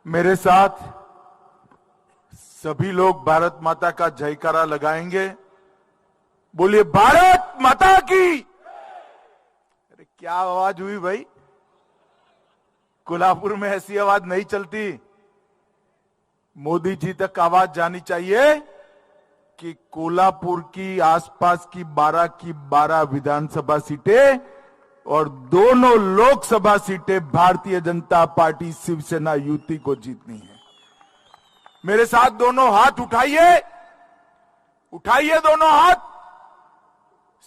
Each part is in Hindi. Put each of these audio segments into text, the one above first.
मेरे साथ सभी लोग भारत माता का जयकारा लगाएंगे। बोलिए भारत माता की। अरे क्या आवाज हुई भाई, कोल्हापुर में ऐसी आवाज नहीं चलती। मोदी जी तक आवाज जानी चाहिए कि कोल्हापुर की आसपास की 12 की 12 विधानसभा सीटें और दोनों लोकसभा सीटें भारतीय जनता पार्टी शिवसेना युति को जीतनी है। मेरे साथ दोनों हाथ उठाइए, उठाइए दोनों हाथ,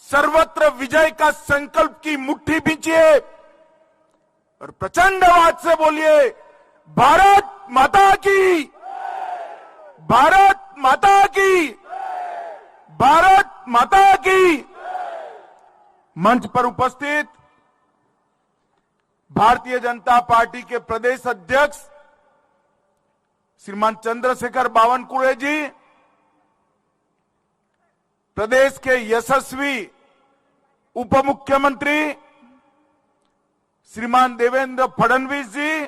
सर्वत्र विजय का संकल्प की मुट्ठी बींचिए और प्रचंड आवाज से बोलिए भारत माता की, भारत माता की, भारत माता की। मंच पर उपस्थित भारतीय जनता पार्टी के प्रदेश अध्यक्ष श्रीमान चंद्रशेखर बावनकुळे जी, प्रदेश के यशस्वी उप मुख्यमंत्री श्रीमान देवेंद्र फडणवीस जी,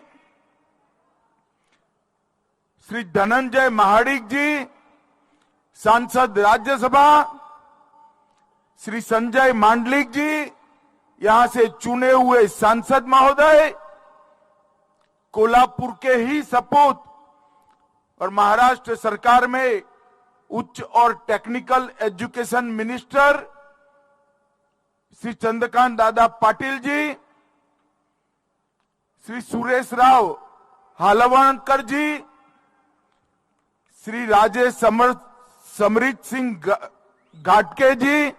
श्री धनंजय महाडिक जी, सांसद राज्यसभा श्री संजय मांडलिक जी, यहां से चुने हुए सांसद महोदय, कोल्हापुर के ही सपूत और महाराष्ट्र सरकार में उच्च और technical education minister Shri Chandrakant Dada Patil ji, Shri Suresh Rao हालवणकर जी, श्री राजेश समरीत सिंह घाटके जी,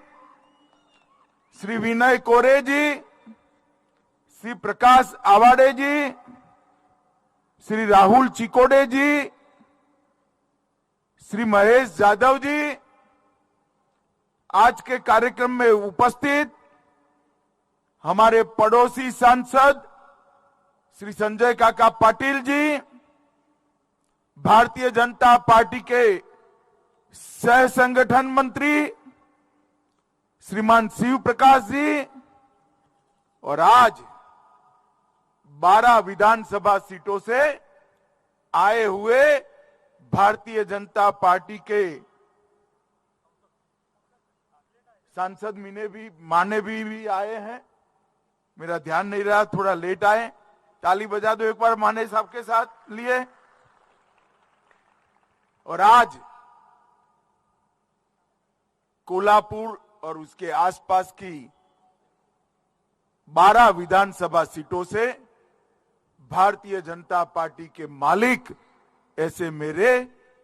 श्री विनय कोरे जी, श्री प्रकाश आवाडे जी, श्री राहुल चिकोडे जी, श्री महेश यादव जी, आज के कार्यक्रम में उपस्थित हमारे पड़ोसी सांसद श्री संजय काका पाटिल जी, भारतीय जनता पार्टी के सह संगठन मंत्री श्रीमान शिव प्रकाश जी और आज 12 विधानसभा सीटों से आए हुए भारतीय जनता पार्टी के सांसद माने भी आए हैं। मेरा ध्यान नहीं रहा, थोड़ा लेट आए। ताली बजा दो एक बार माने साहब के साथ लिए। और आज कोल्हापुर और उसके आसपास की 12 विधानसभा सीटों से भारतीय जनता पार्टी के मालिक ऐसे मेरे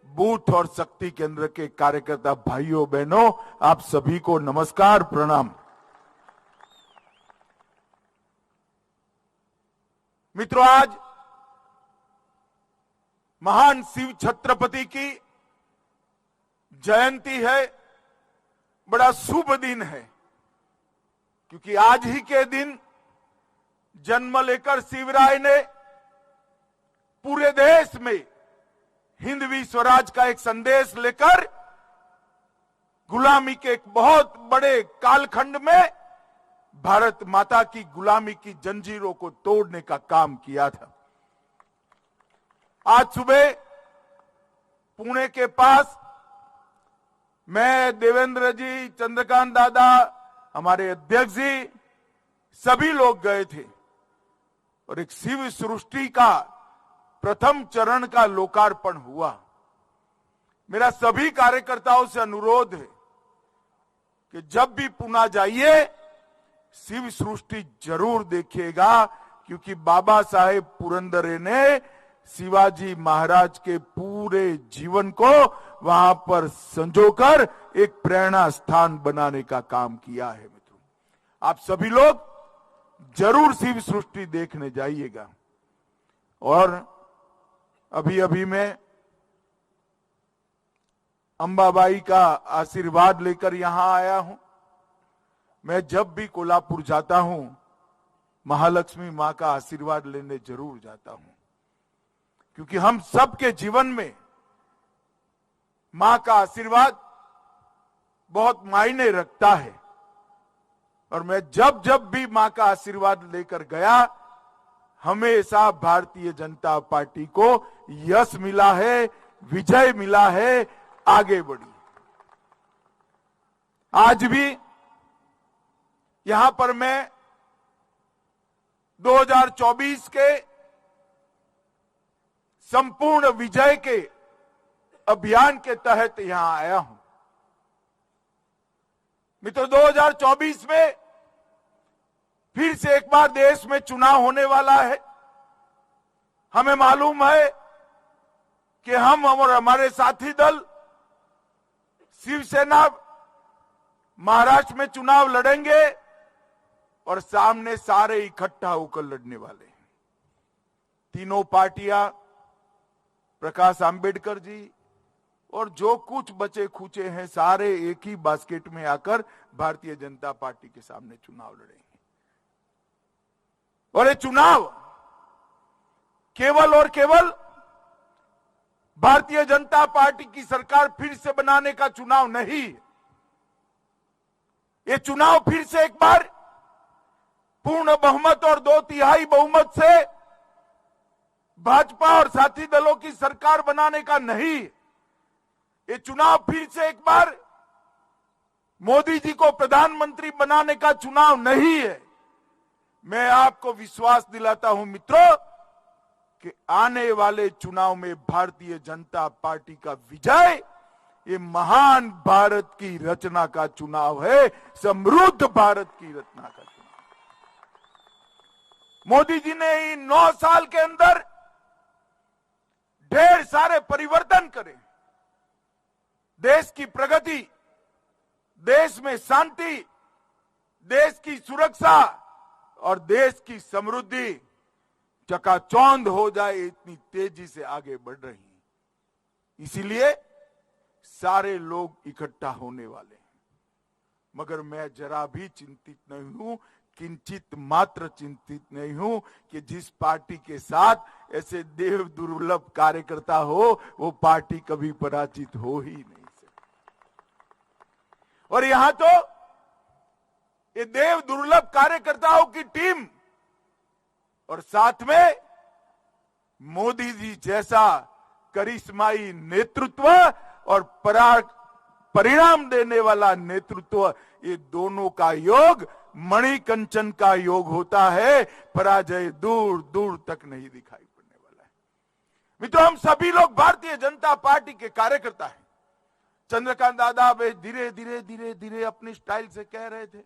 बूथ और शक्ति केंद्र के कार्यकर्ता भाइयों बहनों, आप सभी को नमस्कार, प्रणाम। मित्रों, आज महान शिव छत्रपति की जयंती है। बड़ा शुभ दिन है क्योंकि आज ही के दिन जन्म लेकर शिवराय ने पूरे देश में हिंदवी स्वराज का एक संदेश लेकर गुलामी के एक बहुत बड़े कालखंड में भारत माता की गुलामी की जंजीरों को तोड़ने का काम किया था। आज सुबह पुणे के पास मैं, देवेंद्र जी, चंद्रकांत दादा, हमारे अध्यक्ष जी, सभी लोग गए थे और एक शिव सृष्टि का प्रथम चरण का लोकार्पण हुआ। मेरा सभी कार्यकर्ताओं से अनुरोध है कि जब भी पुणे जाइए शिव सृष्टि जरूर देखिएगा, क्योंकि बाबा साहेब पुरंदरे ने शिवाजी महाराज के पूरे जीवन को वहां पर संजोकर एक प्रेरणा स्थान बनाने का काम किया है। मित्रों, आप सभी लोग जरूर शिव सृष्टि देखने जाइएगा। और अभी मैं अंबाबाई का आशीर्वाद लेकर यहां आया हूं। मैं जब भी कोल्हापुर जाता हूं महालक्ष्मी मां का आशीर्वाद लेने जरूर जाता हूं, क्योंकि हम सबके जीवन में मां का आशीर्वाद बहुत मायने रखता है। और मैं जब जब भी मां का आशीर्वाद लेकर गया, हमेशा भारतीय जनता पार्टी को यश मिला है, विजय मिला है, आगे बढ़ी। आज भी यहां पर मैं 2024 के संपूर्ण विजय के अभियान के तहत यहां आया हूं। मित्रों, 2024 में फिर से एक बार देश में चुनाव होने वाला है। हमें मालूम है कि हम और हमारे साथी दल शिवसेना महाराष्ट्र में चुनाव लड़ेंगे और सामने सारे इकट्ठा होकर लड़ने वाले हैं। तीनों पार्टियां, प्रकाश आंबेडकर जी और जो कुछ बचे खुचे हैं, सारे एक ही बास्केट में आकर भारतीय जनता पार्टी के सामने चुनाव लड़ेंगे। और ये चुनाव केवल और केवल भारतीय जनता पार्टी की सरकार फिर से बनाने का चुनाव नहीं। ये चुनाव फिर से एक बार पूर्ण बहुमत और 2/3 बहुमत से भाजपा और साथी दलों की सरकार बनाने का नहीं। ये चुनाव फिर से एक बार मोदी जी को प्रधानमंत्री बनाने का चुनाव नहीं है। मैं आपको विश्वास दिलाता हूं मित्रों कि आने वाले चुनाव में भारतीय जनता पार्टी का विजय ये महान भारत की रचना का चुनाव है, समृद्ध भारत की रचना का चुनाव। मोदी जी ने इन 9 साल के अंदर ढेर सारे परिवर्तन करे। देश की प्रगति, देश में शांति, देश की सुरक्षा और देश की समृद्धि चकाचौंध हो जाए, इतनी तेजी से आगे बढ़ रही है। इसीलिए सारे लोग इकट्ठा होने वाले हैं। मगर मैं जरा भी चिंतित नहीं हूं, किंचित मात्र चिंतित नहीं हूं कि जिस पार्टी के साथ ऐसे देव दुर्लभ कार्यकर्ता हो, वो पार्टी कभी पराजित हो ही नहीं सकती। और यहां तो ये देव दुर्लभ कार्यकर्ताओं की टीम और साथ में मोदी जी जैसा करिश्माई नेतृत्व और परिणाम देने वाला नेतृत्व, ये दोनों का योग मणिकंचन का योग होता है। पराजय दूर दूर तक नहीं दिखाई पड़ने वाला है। मित्रों, हम सभी लोग भारतीय जनता पार्टी के कार्यकर्ता हैं। चंद्रकांत दादा वे धीरे धीरे धीरे धीरे अपनी स्टाइल से कह रहे थे,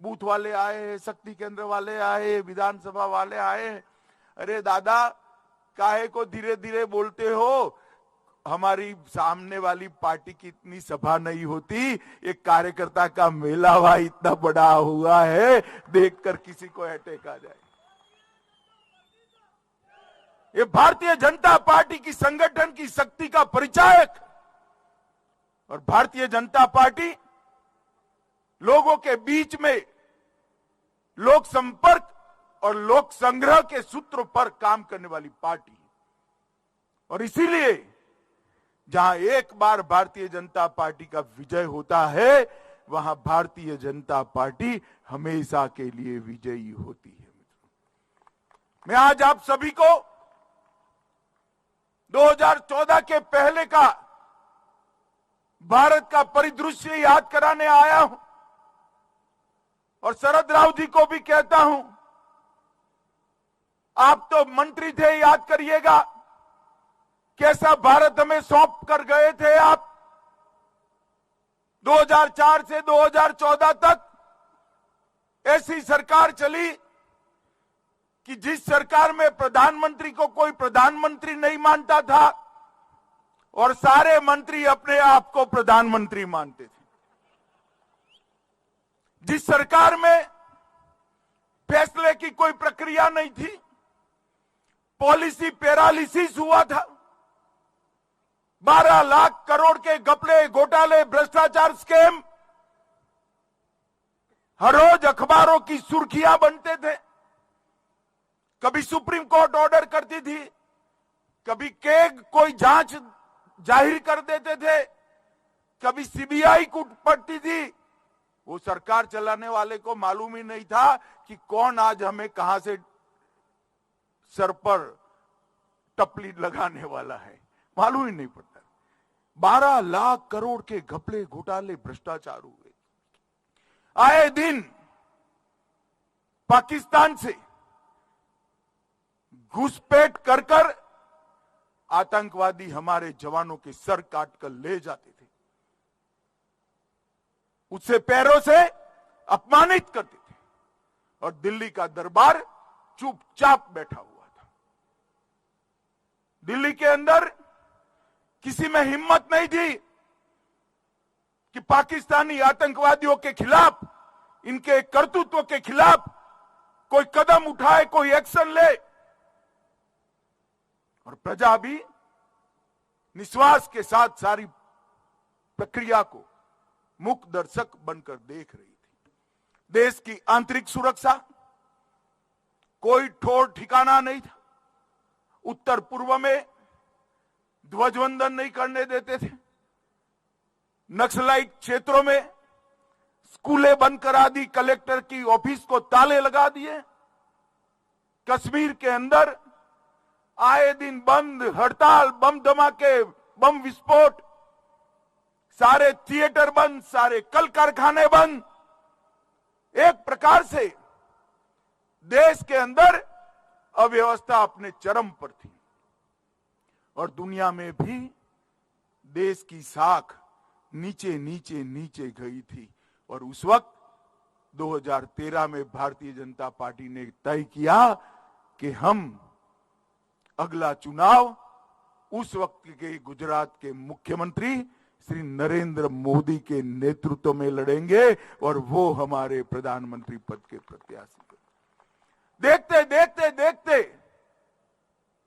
बूथ वाले आए, शक्ति केंद्र वाले आए, विधानसभा वाले आए। अरे दादा, काहे को धीरे धीरे बोलते हो? हमारी सामने वाली पार्टी की इतनी सभा नहीं होती, एक कार्यकर्ता का मेला हुआ इतना बड़ा हुआ है, देखकर किसी को अटैक आ जाए। ये भारतीय जनता पार्टी की संगठन की शक्ति का परिचायक। और भारतीय जनता पार्टी लोगों के बीच में लोक संपर्क और लोक संग्रह के सूत्र पर काम करने वाली पार्टी। और इसीलिए जहां एक बार भारतीय जनता पार्टी का विजय होता है, वहां भारतीय जनता पार्टी हमेशा के लिए विजयी होती है। मैं आज आप सभी को 2014 के पहले का भारत का परिदृश्य याद कराने आया हूं और शरद राव जी को भी कहता हूं, आप तो मंत्री थे, याद करिएगा कैसा भारत हमें सौंप कर गए थे आप। 2004 से 2014 तक ऐसी सरकार चली कि जिस सरकार में प्रधानमंत्री को कोई प्रधानमंत्री नहीं मानता था और सारे मंत्री अपने आप को प्रधानमंत्री मानते थे। जिस सरकार में फैसले की कोई प्रक्रिया नहीं थी, पॉलिसी पैरालिसिस हुआ था। 12 लाख करोड़ के घपले, घोटाले, भ्रष्टाचार, स्कैम हर रोज अखबारों की सुर्खियां बनते थे। कभी सुप्रीम कोर्ट ऑर्डर करती थी, कभी केग कोई जांच जाहिर कर देते थे, कभी सीबीआई को पड़ती थी। वो सरकार चलाने वाले को मालूम ही नहीं था कि कौन आज हमें कहां से सर पर टपली लगाने वाला है, मालूम ही नहीं पड़ता। 12 लाख करोड़ के घपले घोटाले भ्रष्टाचार हुए। आए दिन पाकिस्तान से घुसपैठ कर कर आतंकवादी हमारे जवानों के सर काट कर ले जाते थे, उससे पैरों से अपमानित करते थे, और दिल्ली का दरबार चुपचाप बैठा हुआ था। दिल्ली के अंदर किसी में हिम्मत नहीं थी कि पाकिस्तानी आतंकवादियों के खिलाफ, इनके कर्तृत्व के खिलाफ कोई कदम उठाए, कोई एक्शन ले। और प्रजा भी निश्वास के साथ सारी प्रक्रिया को मूक दर्शक बनकर देख रही थी। देश की आंतरिक सुरक्षा कोई ठोर ठिकाना नहीं था। उत्तर पूर्व में ध्वजवंदन नहीं करने देते थे। नक्सलाइट क्षेत्रों में स्कूलें बंद करा दी, कलेक्टर की ऑफिस को ताले लगा दिए। कश्मीर के अंदर आए दिन बंद, हड़ताल, बम धमाके, बम विस्फोट, सारे थिएटर बंद, सारे कल कारखाने बंद। एक प्रकार से देश के अंदर अव्यवस्था अपने चरम पर थी, और दुनिया में भी देश की साख नीचे नीचे नीचे गई थी। और उस वक्त 2013 में भारतीय जनता पार्टी ने तय किया कि हम अगला चुनाव उस वक्त के गुजरात के मुख्यमंत्री श्री नरेंद्र मोदी के नेतृत्व में लड़ेंगे, और वो हमारे प्रधानमंत्री पद के प्रत्याशी। देखते देखते देखते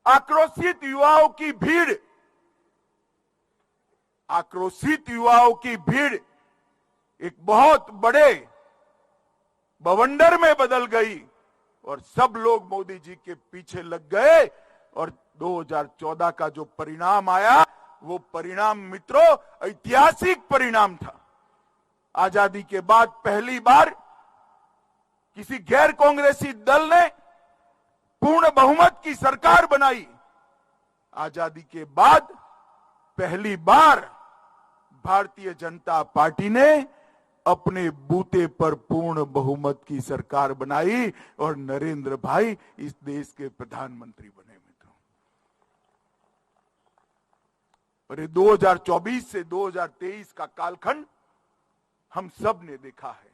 आक्रोशित युवाओं की भीड़, आक्रोशित युवाओं की भीड़ एक बहुत बड़े बवंडर में बदल गई, और सब लोग मोदी जी के पीछे लग गए। और 2014 का जो परिणाम आया, वो परिणाम मित्रों ऐतिहासिक परिणाम था। आजादी के बाद पहली बार किसी गैर कांग्रेसी दल ने पूर्ण बहुमत की सरकार बनाई। आजादी के बाद पहली बार भारतीय जनता पार्टी ने अपने बूते पर पूर्ण बहुमत की सरकार बनाई, और नरेंद्र भाई इस देश के प्रधानमंत्री बने। मित्रों, और ये 2024 से 2023 का कालखंड हम सब ने देखा है।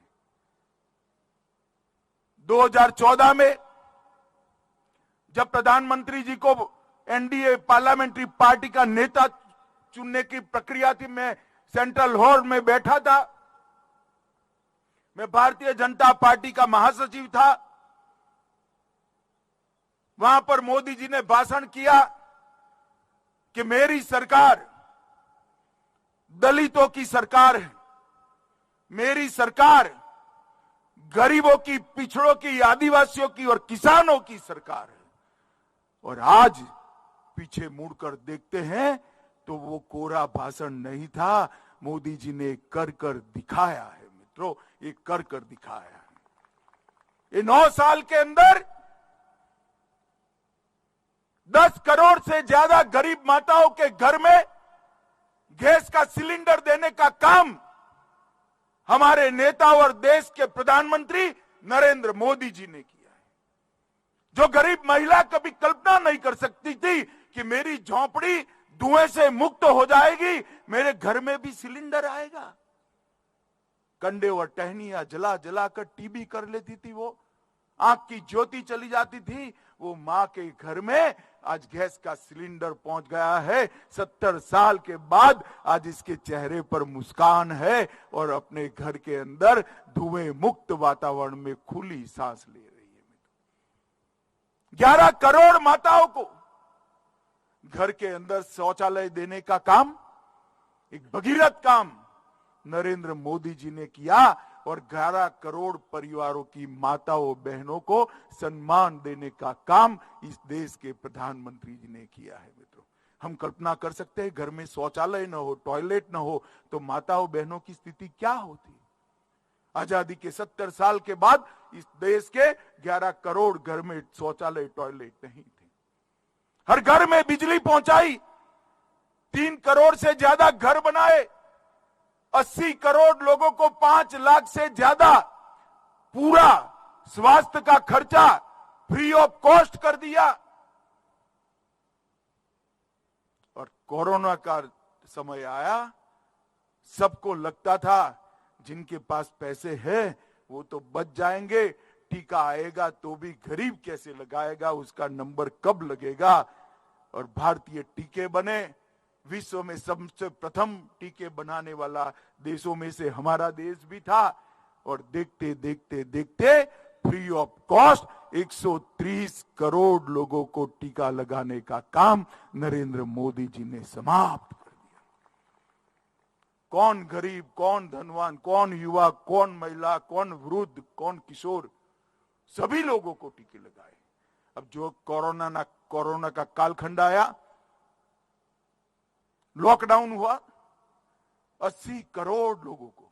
2014 में जब प्रधानमंत्री जी को एनडीए पार्लियामेंट्री पार्टी का नेता चुनने की प्रक्रिया थी, मैं सेंट्रल हॉल में बैठा था। मैं भारतीय जनता पार्टी का महासचिव था। वहां पर मोदी जी ने भाषण किया कि मेरी सरकार दलितों की सरकार है, मेरी सरकार गरीबों की, पिछड़ों की, आदिवासियों की और किसानों की सरकार है। और आज पीछे मुड़कर देखते हैं तो वो कोरा भाषण नहीं था, मोदी जी ने कर कर दिखाया है। मित्रों, ये कर कर दिखाया है। ये 9 साल के अंदर 10 करोड़ से ज्यादा गरीब माताओं के घर में गैस का सिलेंडर देने का काम हमारे नेता और देश के प्रधानमंत्री नरेंद्र मोदी जी ने किया है। जो गरीब महिला कभी कल्पना नहीं कर सकती थी कि मेरी झोंपड़ी धुएं से मुक्त हो जाएगी, मेरे घर में भी सिलेंडर आएगा। कंडे और टहनियां जला जला कर टीबी कर लेती थी, वो आंख की ज्योति चली जाती थी, वो मां के घर में आज गैस का सिलेंडर पहुंच गया है। 70 साल के बाद आज इसके चेहरे पर मुस्कान है, और अपने घर के अंदर धुएं मुक्त वातावरण में खुली सांस ले रही है। 11 करोड़ माताओं को घर के अंदर शौचालय देने का काम, एक भगीरथ काम नरेंद्र मोदी जी ने किया, और 11 करोड़ परिवारों की माताओं बहनों को सम्मान देने का काम इस देश के प्रधानमंत्री जी ने किया है। मित्रों, हम कल्पना कर सकते हैं घर में शौचालय न हो, टॉयलेट न हो तो माताओं बहनों की स्थिति क्या होती। आजादी के 70 साल के बाद इस देश के 11 करोड़ घर में शौचालय टॉयलेट नहीं थे। हर घर में बिजली पहुंचाई, 3 करोड़ से ज्यादा घर बनाए, 80 करोड़ लोगों को 5 लाख से ज्यादा पूरा स्वास्थ्य का खर्चा फ्री ऑफ कॉस्ट कर दिया। और कोरोना का समय आया, सबको लगता था जिनके पास पैसे हैं वो तो बच जाएंगे, टीका आएगा तो भी गरीब कैसे लगाएगा, उसका नंबर कब लगेगा। और भारतीय टीके बने, विश्व में सबसे प्रथम टीके बनाने वाला देशों में से हमारा देश भी था। और देखते देखते देखते फ्री ऑफ कॉस्ट 130 करोड़ लोगों को टीका लगाने का काम नरेंद्र मोदी जी ने समाप्त कर दिया। कौन गरीब, कौन धनवान, कौन युवा, कौन महिला, कौन वृद्ध, कौन किशोर, सभी लोगों को टीके लगाए। अब जो कोरोना का कालखंड आया, लॉकडाउन हुआ, 80 करोड़ लोगों को,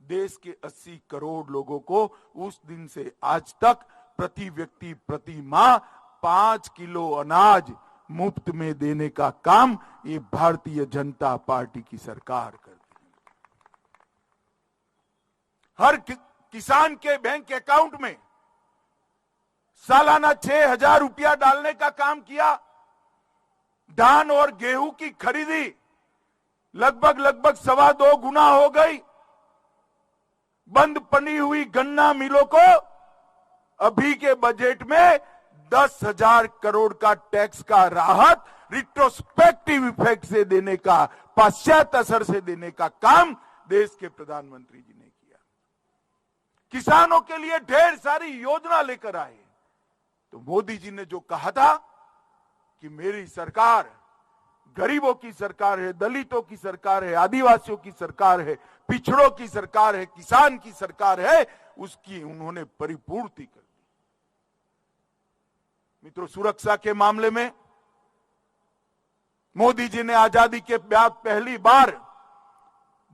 देश के 80 करोड़ लोगों को उस दिन से आज तक प्रति व्यक्ति प्रति माह 5 किलो अनाज मुफ्त में देने का काम ये भारतीय जनता पार्टी की सरकार करती है। हर किसान के बैंक अकाउंट में सालाना 6,000 रुपया डालने का काम किया। धान और गेहूं की खरीदी लगभग 2.25 गुना हो गई। बंद पड़ी हुई गन्ना मिलों को अभी के बजट में 10,000 करोड़ का टैक्स का राहत रिट्रोस्पेक्टिव इफेक्ट से देने का, पश्चात असर से देने का काम देश के प्रधानमंत्री जी ने किया। किसानों के लिए ढेर सारी योजना लेकर आए। तो मोदी जी ने जो कहा था कि मेरी सरकार गरीबों की सरकार है, दलितों की सरकार है, आदिवासियों की सरकार है, पिछड़ों की सरकार है, किसान की सरकार है, उसकी उन्होंने परिपूर्ति कर दी। मित्रों, सुरक्षा के मामले में मोदी जी ने आजादी के बाद पहली बार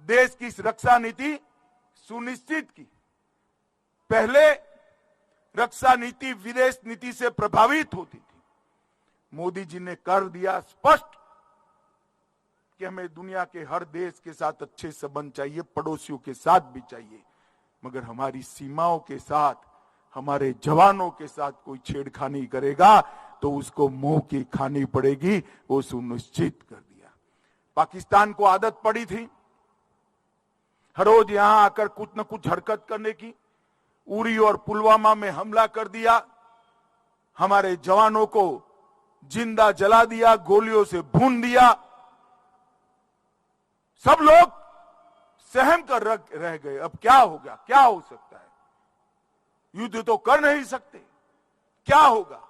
देश की रक्षा नीति सुनिश्चित की। पहले रक्षा नीति विदेश नीति से प्रभावित होती थी। मोदी जी ने कर दिया स्पष्ट कि हमें दुनिया के हर देश के साथ अच्छे संबंध चाहिए, पड़ोसियों के साथ भी चाहिए, मगर हमारी सीमाओं के साथ, हमारे जवानों के साथ कोई छेड़खानी करेगा तो उसको मुंह की खानी पड़ेगी, वो सुनिश्चित कर दिया। पाकिस्तान को आदत पड़ी थी हर रोज यहां आकर कुछ न कुछ हरकत करने की। उरी और पुलवामा में हमला कर दिया, हमारे जवानों को जिंदा जला दिया, गोलियों से भून दिया। सब लोग सहम कर रह गए। अब क्या होगा, क्या हो सकता है? युद्ध तो कर नहीं सकते, क्या होगा?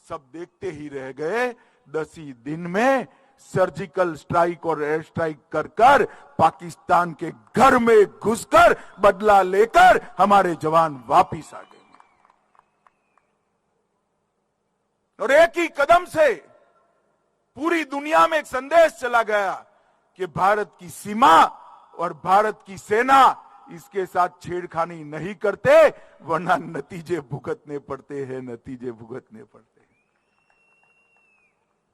सब देखते ही रह गए। 10 ही दिन में सर्जिकल स्ट्राइक और एयर स्ट्राइक कर कर पाकिस्तान के घर में घुसकर बदला लेकर हमारे जवान वापिस आ गए। और एक ही कदम से पूरी दुनिया में एक संदेश चला गया कि भारत की सीमा और भारत की सेना इसके साथ छेड़खानी नहीं करते, वरना नतीजे भुगतने पड़ते हैं, नतीजे भुगतने पड़ते हैं।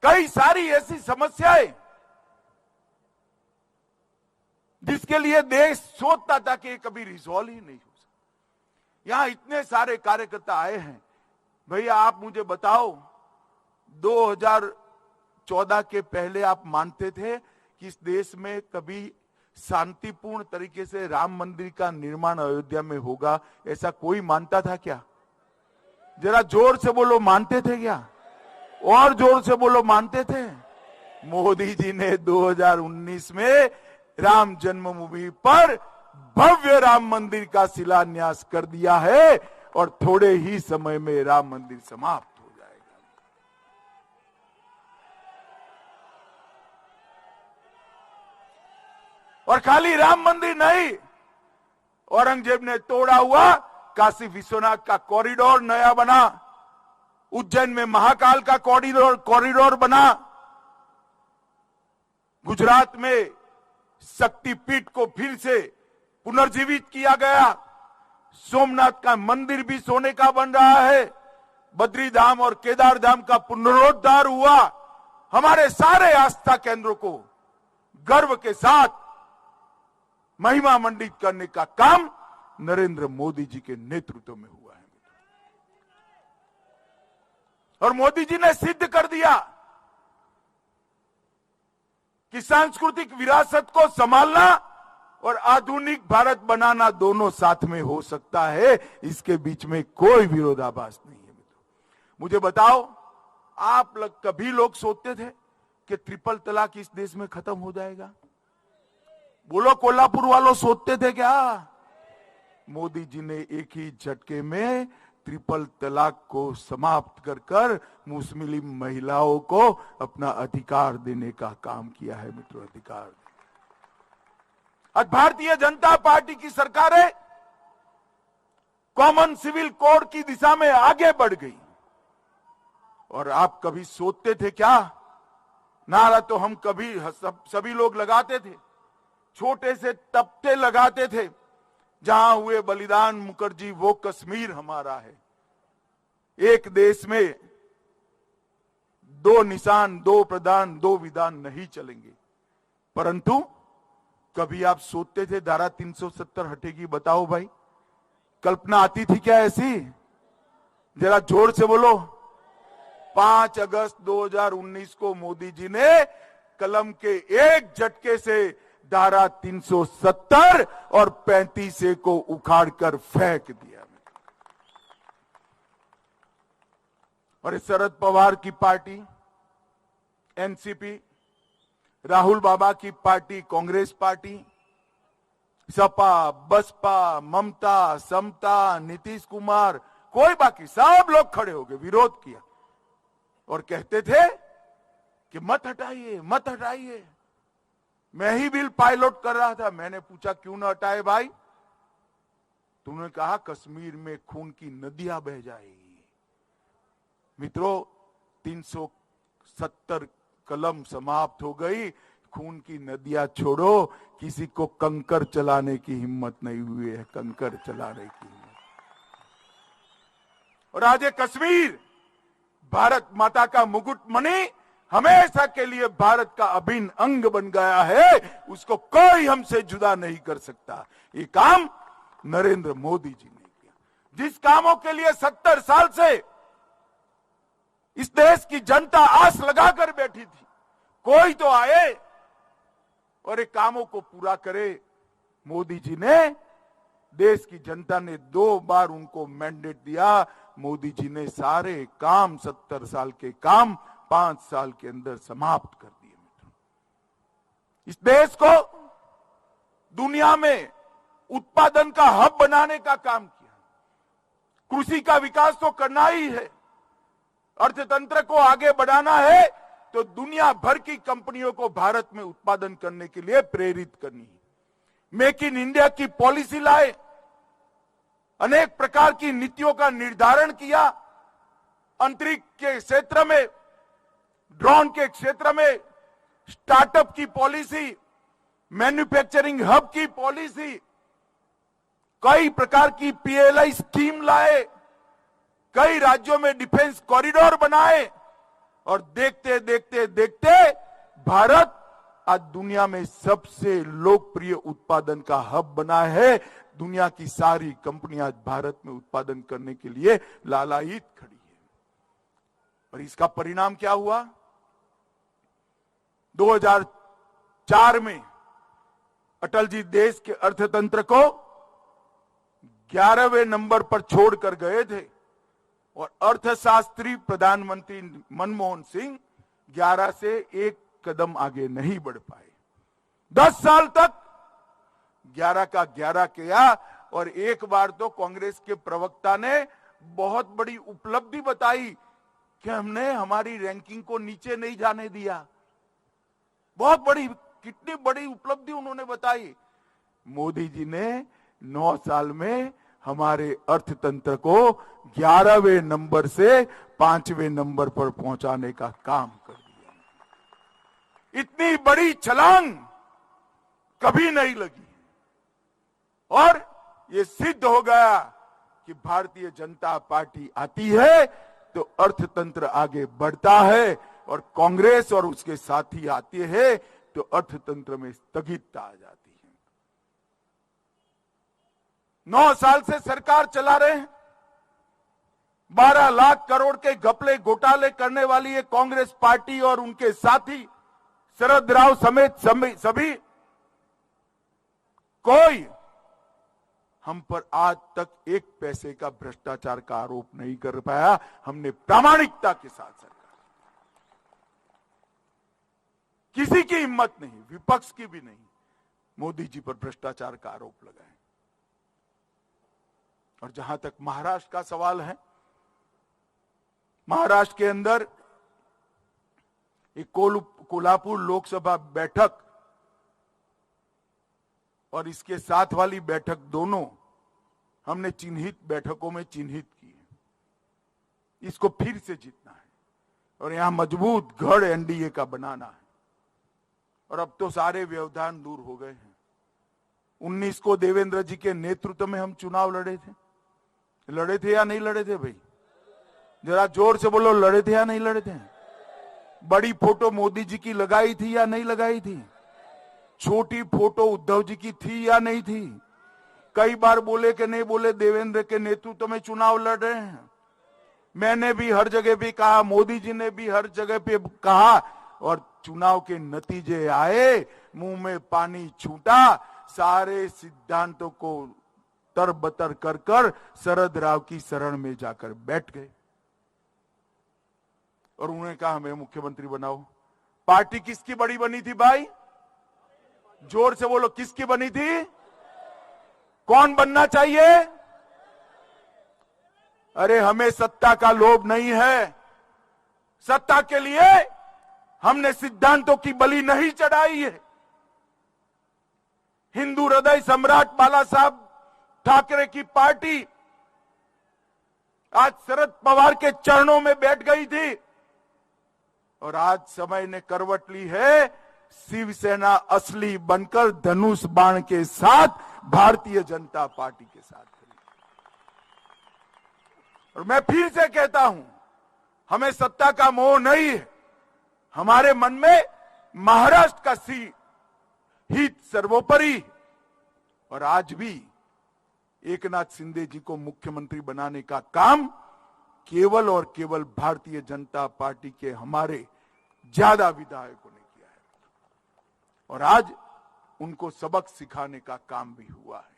कई सारी ऐसी समस्याएं जिसके लिए देश सोचता था कि कभी रिजॉल्व ही नहीं हो सकता। यहां इतने सारे कार्यकर्ता आए हैं। भैया आप मुझे बताओ, 2014 के पहले आप मानते थे कि इस देश में कभी शांतिपूर्ण तरीके से राम मंदिर का निर्माण अयोध्या में होगा? ऐसा कोई मानता था क्या? जरा जोर से बोलो, मानते थे क्या? और जोर से बोलो, मानते थे? मोदी जी ने 2019 में राम जन्मभूमि पर भव्य राम मंदिर का शिलान्यास कर दिया है और थोड़े ही समय में राम मंदिर समाप्त हो जाएगा। और खाली राम मंदिर नहीं, औरंगजेब ने तोड़ा हुआ काशी विश्वनाथ का कॉरिडोर नया बना, उज्जैन में महाकाल का कॉरिडोर बना, गुजरात में शक्तिपीठ को फिर से पुनर्जीवित किया गया, सोमनाथ का मंदिर भी सोने का बन रहा है, बद्री धाम और केदार धाम का पुनरुद्धार हुआ। हमारे सारे आस्था केंद्रों को गर्व के साथ महिमा मंडित करने का काम नरेंद्र मोदी जी के नेतृत्व में हुआ है। और मोदी जी ने सिद्ध कर दिया कि सांस्कृतिक विरासत को संभालना और आधुनिक भारत बनाना दोनों साथ में हो सकता है। इसके बीच में कोई विरोधाभास नहीं है। मुझे बताओ, आप कभी लोग सोचते थे कि ट्रिपल तलाक इस देश में खत्म हो जाएगा? बोलो, कोल्हापुर वालों सोचते थे क्या? मोदी जी ने एक ही झटके में ट्रिपल तलाक को समाप्त कर कर मुस्लिम महिलाओं को अपना अधिकार देने का काम किया है। मित्रों, अधिकार। आज भारतीय जनता पार्टी की सरकार है, कॉमन सिविल कोड की दिशा में आगे बढ़ गई। और आप कभी सोचते थे क्या? नारा तो हम कभी सभी लोग लगाते थे, छोटे से तख्ते लगाते थे, जहां हुए बलिदान मुखर्जी वो कश्मीर हमारा है। एक देश में दो निशान, दो प्रधान, दो विधान नहीं चलेंगे। परंतु कभी आप सोचते थे धारा 370 हटेगी? बताओ भाई, कल्पना आती थी क्या ऐसी? जरा जोर से बोलो। 5 अगस्त 2019 को मोदी जी ने कलम के एक झटके से धारा 370 और 35 को उखाड़कर फेंक दिया। और शरद पवार की पार्टी एनसीपी, राहुल बाबा की पार्टी कांग्रेस पार्टी, सपा, बसपा, ममता, समता, नीतीश कुमार, कोई बाकी सब लोग खड़े हो गए, विरोध किया और कहते थे कि मत हटाइए, मत हटाइए। मैं ही बिल पायलट कर रहा था। मैंने पूछा क्यों ना हटाए भाई? तुमने कहा कश्मीर में खून की नदियां बह जाएगी। मित्रों, 370 कलम समाप्त हो गई। खून की नदियां छोड़ो, किसी को कंकर चलाने की हिम्मत नहीं हुई है, कंकर चलाने की हिम्मत। और आज ये कश्मीर भारत माता का मुकुटमणि हमेशा के लिए भारत का अभिन्न अंग बन गया है। उसको कोई हमसे जुदा नहीं कर सकता। ये काम नरेंद्र मोदी जी ने किया। जिस कामों के लिए 70 साल से इस देश की जनता आस लगाकर बैठी थी, कोई तो आए और एक कामों को पूरा करे। मोदी जी ने, देश की जनता ने 2 बार उनको मैंडेट दिया। मोदी जी ने सारे काम, 70 साल के काम 5 साल के अंदर समाप्त कर दिए। इस देश को दुनिया में उत्पादन का हब बनाने का काम किया। कृषि का विकास तो करना ही है, अर्थतंत्र को आगे बढ़ाना है, तो दुनिया भर की कंपनियों को भारत में उत्पादन करने के लिए प्रेरित करनी है। मेक इन इंडिया की पॉलिसी लाए, अनेक प्रकार की नीतियों का निर्धारण किया। अंतरिक्ष के क्षेत्र में, ड्रोन के क्षेत्र में स्टार्टअप की पॉलिसी, मैन्युफैक्चरिंग हब की पॉलिसी, कई प्रकार की पीएलआई स्कीम लाए, कई राज्यों में डिफेंस कॉरिडोर बनाए और देखते देखते देखते भारत आज दुनिया में सबसे लोकप्रिय उत्पादन का हब बना है। दुनिया की सारी कंपनियां भारत में उत्पादन करने के लिए लालायित खड़ी है। और इसका परिणाम क्या हुआ? 2004 में अटल जी देश के अर्थतंत्र को 11वें नंबर पर छोड़कर गए थे और अर्थशास्त्री प्रधानमंत्री मनमोहन सिंह 11 से 1 कदम आगे नहीं बढ़ पाए। 10 साल तक 11 का 11 किया और एक बार तो कांग्रेस के प्रवक्ता ने बहुत बड़ी उपलब्धि बताई कि हमने हमारी रैंकिंग को नीचे नहीं जाने दिया। बहुत बड़ी, कितनी बड़ी उपलब्धि उन्होंने बताई। मोदी जी ने 9 साल में हमारे अर्थतंत्र को 11वें नंबर से 5वें नंबर पर पहुंचाने का काम कर दिया। इतनी बड़ी छलांग कभी नहीं लगी और ये सिद्ध हो गया कि भारतीय जनता पार्टी आती है तो अर्थतंत्र आगे बढ़ता है, और कांग्रेस और उसके साथी आते हैं तो अर्थतंत्र में स्थगितता आ जाती है। 9 साल से सरकार चला रहे हैं। 12 लाख करोड़ के घपले घोटाले करने वाली ये कांग्रेस पार्टी और उनके साथी शरद राव समेत सभी, कोई हम पर आज तक 1 पैसे का भ्रष्टाचार का आरोप नहीं कर पाया। हमने प्रामाणिकता के साथ सरकार, किसी की हिम्मत नहीं, विपक्ष की भी नहीं, मोदी जी पर भ्रष्टाचार का आरोप लगाए। और जहां तक महाराष्ट्र का सवाल है, महाराष्ट्र के अंदर एक कोल्हापुर लोकसभा बैठक और इसके साथ वाली बैठक दोनों हमने चिन्हित बैठकों में चिन्हित की है। इसको फिर से जीतना है और यहां मजबूत गढ़ एनडीए का बनाना है। और अब तो सारे व्यवधान दूर हो गए हैं। 19 को देवेंद्र जी के नेतृत्व में हम चुनाव लड़े थे या नहीं लड़े थे भाई? जरा जोर से बोलो, लड़े थे या नहीं लड़े थे? बड़ी फोटो मोदी जी की लगाई थी या नहीं लगाई थी? छोटी फोटो उद्धव जी की थी या नहीं थी? कई बार बोले कि नहीं बोले देवेंद्र के नेतृत्व में चुनाव लड़ रहे हैं। मैंने भी हर जगह पे कहा, मोदी जी ने भी हर जगह पे कहा, और चुनाव के नतीजे आए, मुंह में पानी छूटा, सारे सिद्धांतों को तरबतर कर कर शरद राव की शरण में जाकर बैठ गए और उन्होंने कहा हमें मुख्यमंत्री बनाओ। पार्टी किसकी बड़ी बनी थी भाई? जोर से बोलो, किसकी बनी थी? कौन बनना चाहिए? अरे हमें सत्ता का लोभ नहीं है। सत्ता के लिए हमने सिद्धांतों की बलि नहीं चढ़ाई है। हिंदू हृदय सम्राट बाला साहब ठाकरे की पार्टी आज शरद पवार के चरणों में बैठ गई थी और आज समय ने करवट ली है। शिवसेना असली बनकर धनुष बाण के साथ भारतीय जनता पार्टी के साथ खड़ी। और मैं फिर से कहता हूं, हमें सत्ता का मोह नहीं है। हमारे मन में महाराष्ट्र का हित सर्वोपरि। और आज भी एकनाथ शिंदे जी को मुख्यमंत्री बनाने का काम केवल और केवल भारतीय जनता पार्टी के हमारे ज्यादा विधायकों ने किया है और आज उनको सबक सिखाने का काम भी हुआ है।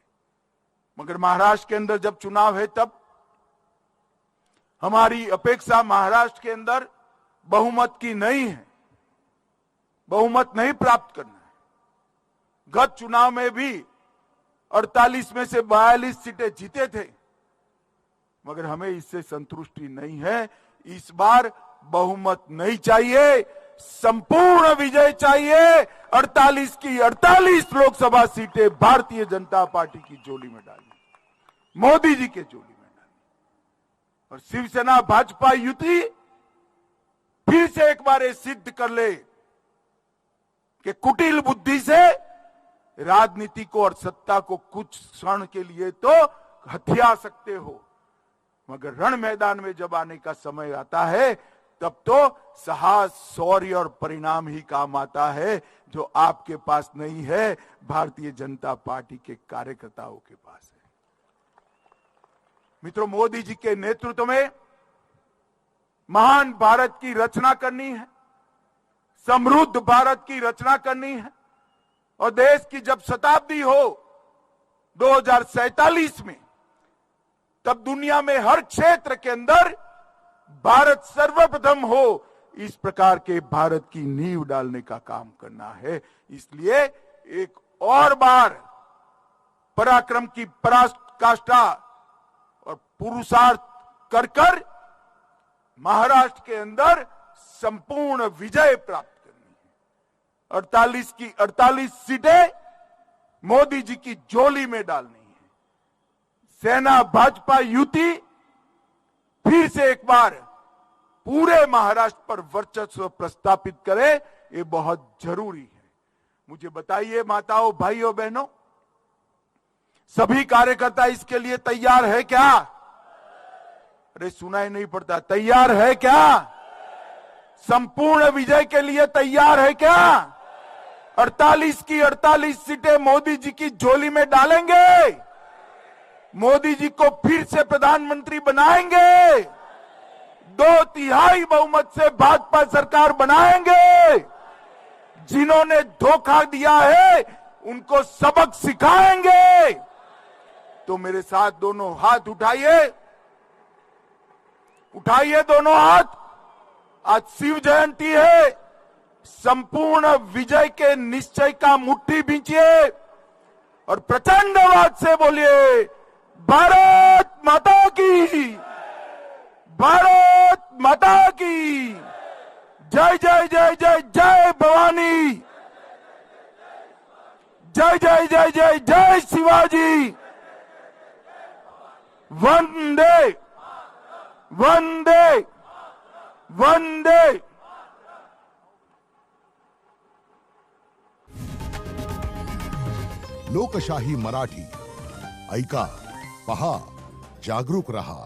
मगर महाराष्ट्र के अंदर जब चुनाव है तब हमारी अपेक्षा महाराष्ट्र के अंदर बहुमत की नहीं है। बहुमत नहीं प्राप्त करना है। गत चुनाव में भी 48 में से 42 सीटें जीते थे, मगर हमें इससे संतुष्टि नहीं है। इस बार बहुमत नहीं चाहिए, संपूर्ण विजय चाहिए। 48 की 48 लोकसभा सीटें भारतीय जनता पार्टी की झोली में डाली, मोदी जी के झोली में डाली। और शिवसेना भाजपा युति फिर से एक बार ये सिद्ध कर ले कि कुटिल बुद्धि से राजनीति को और सत्ता को कुछ क्षण के लिए तो हथिया सकते हो, मगर रण मैदान में जब आने का समय आता है तब तो साहस, शौर्य और परिणाम ही काम आता है, जो आपके पास नहीं है, भारतीय जनता पार्टी के कार्यकर्ताओं के पास है। मित्रों, मोदी जी के नेतृत्व में महान भारत की रचना करनी है, समृद्ध भारत की रचना करनी है और देश की जब शताब्दी हो 2047 में, तब दुनिया में हर क्षेत्र के अंदर भारत सर्वप्रथम हो, इस प्रकार के भारत की नींव डालने का काम करना है। इसलिए एक और बार पराक्रम की पराकाष्ठा और पुरुषार्थ कर कर महाराष्ट्र के अंदर संपूर्ण विजय प्राप्त करनी है। 48 की 48 सीटें मोदी जी की झोली में डालनी है। सेना भाजपा युति फिर से एक बार पूरे महाराष्ट्र पर वर्चस्व प्रस्थापित करे, ये बहुत जरूरी है। मुझे बताइए माताओं, भाइयों, बहनों, सभी कार्यकर्ता इसके लिए तैयार है क्या? अरे सुनाई नहीं पड़ता। तैयार है क्या? संपूर्ण विजय के लिए तैयार है क्या? 48 की 48 सीटें मोदी जी की झोली में डालेंगे, मोदी जी को फिर से प्रधानमंत्री बनाएंगे, 2/3 बहुमत से भाजपा सरकार बनाएंगे। जिन्होंने धोखा दिया है उनको सबक सिखाएंगे। तो मेरे साथ दोनों हाथ उठाइए, उठाइए दोनों हाथ। आज शिव जयंती है, संपूर्ण विजय के निश्चय का मुट्ठी भींचिए और प्रचंड आवाज से बोलिए, भारत माता की, भारत माता की जय जय जय जय जय भवानी, जय जय जय जय जय शिवाजी, वंदे वंदे वंदे। लोकशाही मराठी ऐका, पहा, जागरूक रहा।